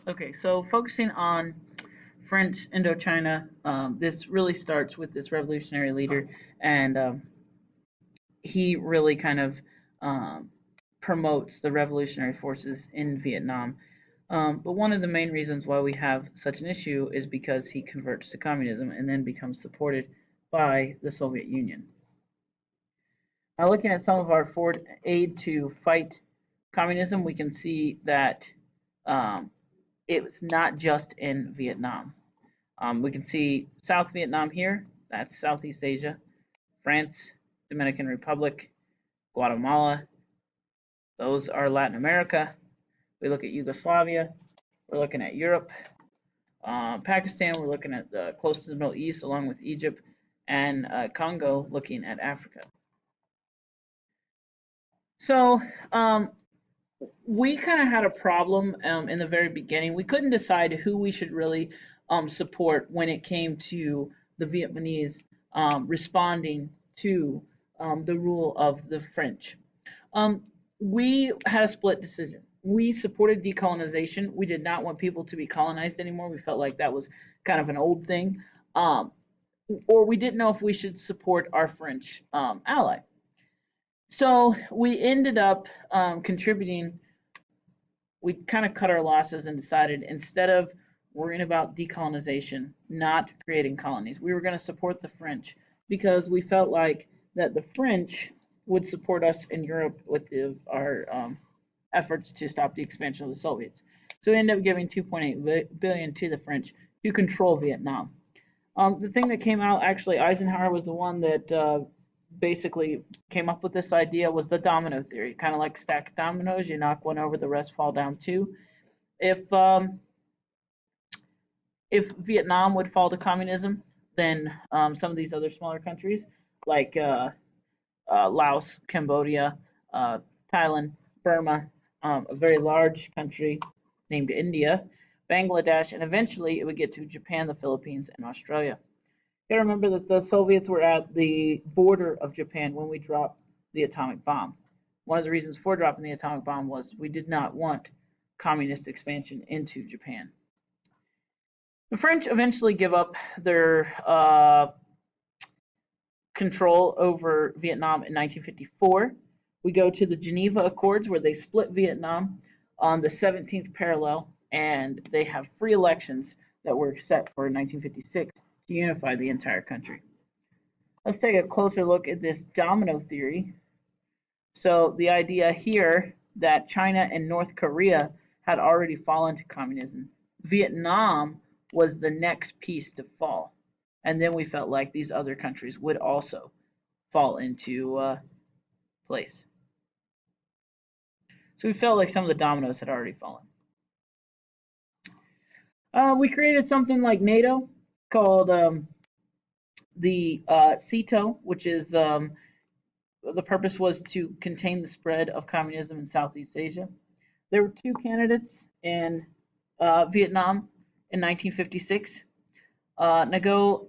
Okay, so focusing on French Indochina, this really starts with this revolutionary leader, and he really kind of um, promotes the revolutionary forces in Vietnam. But one of the main reasons why we have such an issue is because he converts to communism and then becomes supported by the Soviet Union. Now, looking at some of our foreign aid to fight communism, we can see that um, it's not just in Vietnam. We can see South Vietnam here, that's Southeast Asia, France, Dominican Republic, Guatemala, those are Latin America. We look at Yugoslavia, we're looking at Europe, Pakistan, we're looking at close to the Middle East along with Egypt, and Congo looking at Africa. So we kind of had a problem in the very beginning. We couldn't decide who we should really support when it came to the Vietnamese responding to the rule of the French. Um, we had a split decision. We supported decolonization. We did not want people to be colonized anymore. We felt like that was kind of an old thing. Um, or we didn't know if we should support our French ally. So we ended up contributing. We kind of cut our losses and decided instead of worrying about decolonization, not creating colonies, we were going to support the French because we felt like that the French would support us in Europe with our efforts to stop the expansion of the Soviets. So we ended up giving 2.8 billion to the French to control Vietnam. The thing that came out, actually, Eisenhower was the one that basically came up with this idea, was the domino theory, kind of like stack dominoes. You knock one over, the rest fall down too. If um, if Vietnam would fall to communism, then some of these other smaller countries like Laos, Cambodia, uh, Thailand, Burma, a very large country named India, Bangladesh, and eventually it would get to Japan, the Philippines, and Australia. You gotta remember that the Soviets were at the border of Japan when we dropped the atomic bomb. One of the reasons for dropping the atomic bomb was we did not want communist expansion into Japan. The French eventually give up their control over Vietnam in 1954. We go to the Geneva Accords where they split Vietnam on the 17th parallel, and they have free elections that were set for 1956 to unify the entire country. Let's take a closer look at this domino theory. So the idea here that China and North Korea had already fallen to communism. Vietnam was the next piece to fall. And then we felt like these other countries would also fall into place. So we felt like some of the dominoes had already fallen. We created something like NATO called the CETO, which is the purpose was to contain the spread of communism in Southeast Asia. There were two candidates in Vietnam in 1956. Ngo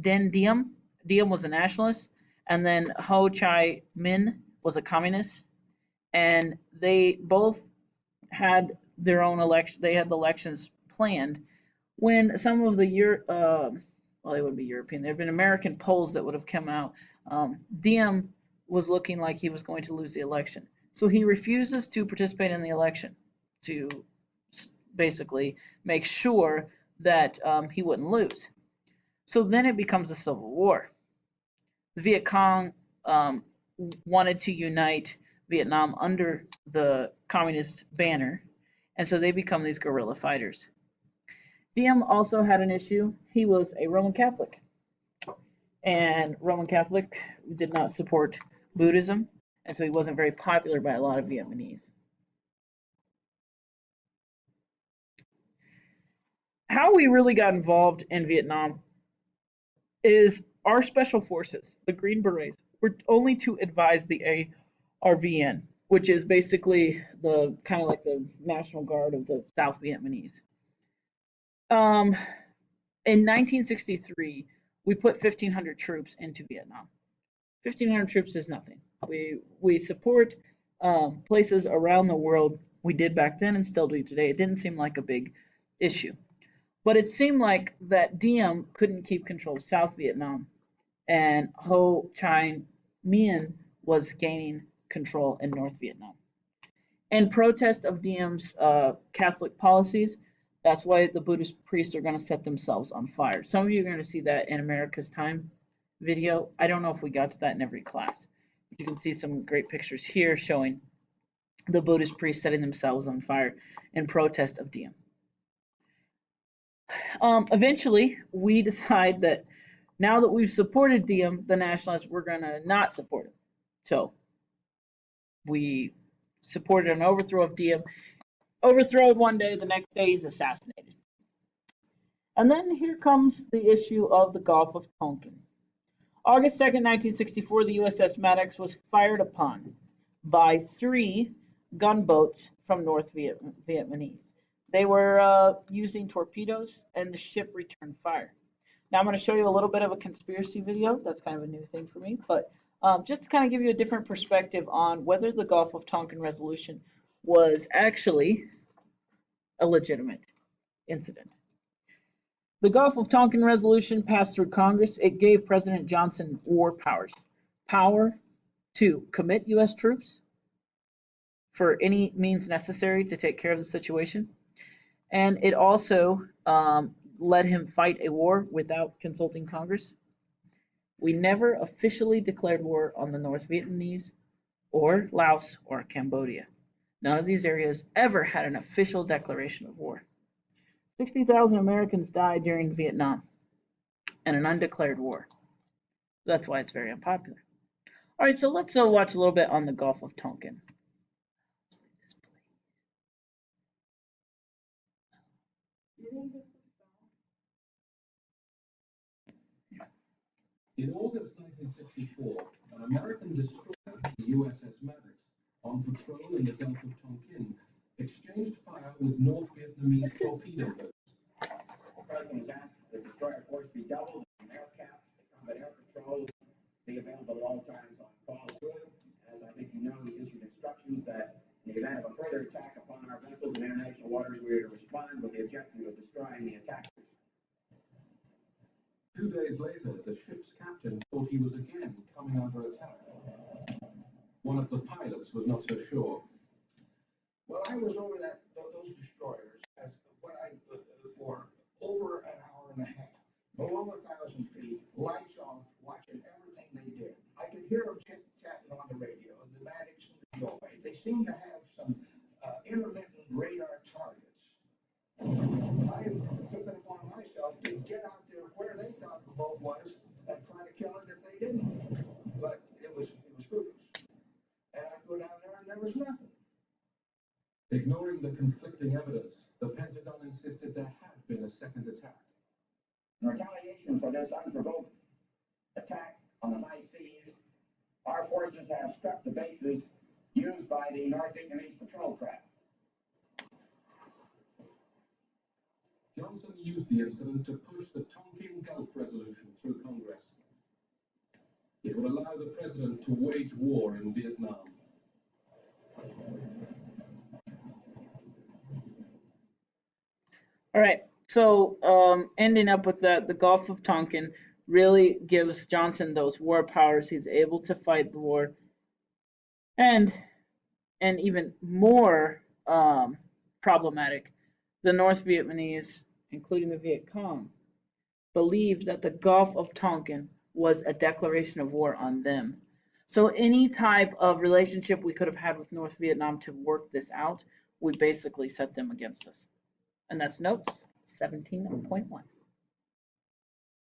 Den Diem. Diem was a nationalist, and then Ho Chi Minh was a communist, and they both had their own election. They had the elections planned when some of the well, they would be European. There have been American polls that would have come out. Diem was looking like he was going to lose the election, so he refuses to participate in the election to basically make sure that he wouldn't lose. So then it becomes a civil war. The Viet Cong wanted to unite Vietnam under the communist banner, and so they become these guerrilla fighters. Diem also had an issue. He was a Roman Catholic, and Roman Catholic did not support Buddhism, and so he wasn't very popular by a lot of Vietnamese. How we really got involved in Vietnam is our special forces, the Green Berets, were only to advise the ARVN, which is basically the kind of like the National Guard of the South Vietnamese. Um, in 1963, we put 1,500 troops into Vietnam. 1,500 troops is nothing. We support places around the world We did back then and still do today. It didn't seem like a big issue. But it seemed like that Diem couldn't keep control of South Vietnam, and Ho Chi Minh was gaining control in North Vietnam. In protest of Diem's Catholic policies, that's why the Buddhist priests are going to set themselves on fire. Some of you are going to see that in America's Time video. I don't know if we got to that in every class. But you can see some great pictures here showing the Buddhist priests setting themselves on fire in protest of Diem. Eventually, we decide that now that we've supported Diem, the nationalists, we're going to not support him. So we supported an overthrow of Diem. Overthrown one day, the next day he's assassinated. And then here comes the issue of the Gulf of Tonkin. August 2nd, 1964, the USS Maddox was fired upon by 3 gunboats from North Vietnamese. They were using torpedoes, and the ship returned fire. Now I'm going to show you a little bit of a conspiracy video. That's kind of a new thing for me, but just to kind of give you a different perspective on whether the Gulf of Tonkin resolution was actually a legitimate incident. The Gulf of Tonkin resolution passed through Congress. It gave President Johnson war powers. Power to commit U.S. troops for any means necessary to take care of the situation. And it also let him fight a war without consulting Congress. We never officially declared war on the North Vietnamese or Laos or Cambodia. None of these areas ever had an official declaration of war. 60,000 Americans died during Vietnam in an undeclared war. That's why it's very unpopular. All right, so let's watch a little bit on the Gulf of Tonkin. In August 1964, an American destroyer, the USS Maddox, on patrol in the Gulf of Tonkin, exchanged fire with North Vietnamese torpedo boats. The President has asked the destroyer force be doubled and air cap, the combat air patrol be available at all times on call. As I think you know, he's issued instructions that in the event of a further attack upon our vessels in international waters, we are to respond with the objective of destroying the attackers. 2 days later, the ship's captain thought he was again coming under attack. One of the pilots was not so sure. Well, I was over those destroyers as what I for over an hour and a half, below 1,000 feet, lights off, watching everything they did. I could hear them chatting on the radio, the Maddox and the Joy. They seemed to have some intermittent radar targets. I took it upon myself to get out there where they thought the boat was and try to kill it if they didn't. But it was fruitless. And I'd go down there and there was nothing. Ignoring the conflicting evidence, the Pentagon insisted there had been a second attack. In retaliation for this unprovoked attack on the high seas, our forces have struck the bases used by the North Vietnamese patrol craft. Johnson used the incident to push the Tonkin Gulf Resolution through Congress. It would allow the president to wage war in Vietnam. All right, so ending up with that, the Gulf of Tonkin really gives Johnson those war powers. He's able to fight the war, and even more problematic, the North Vietnamese, including the Viet Cong, believed that the Gulf of Tonkin was a declaration of war on them. So any type of relationship we could have had with North Vietnam to work this out, we basically set them against us. And that's notes 17.1.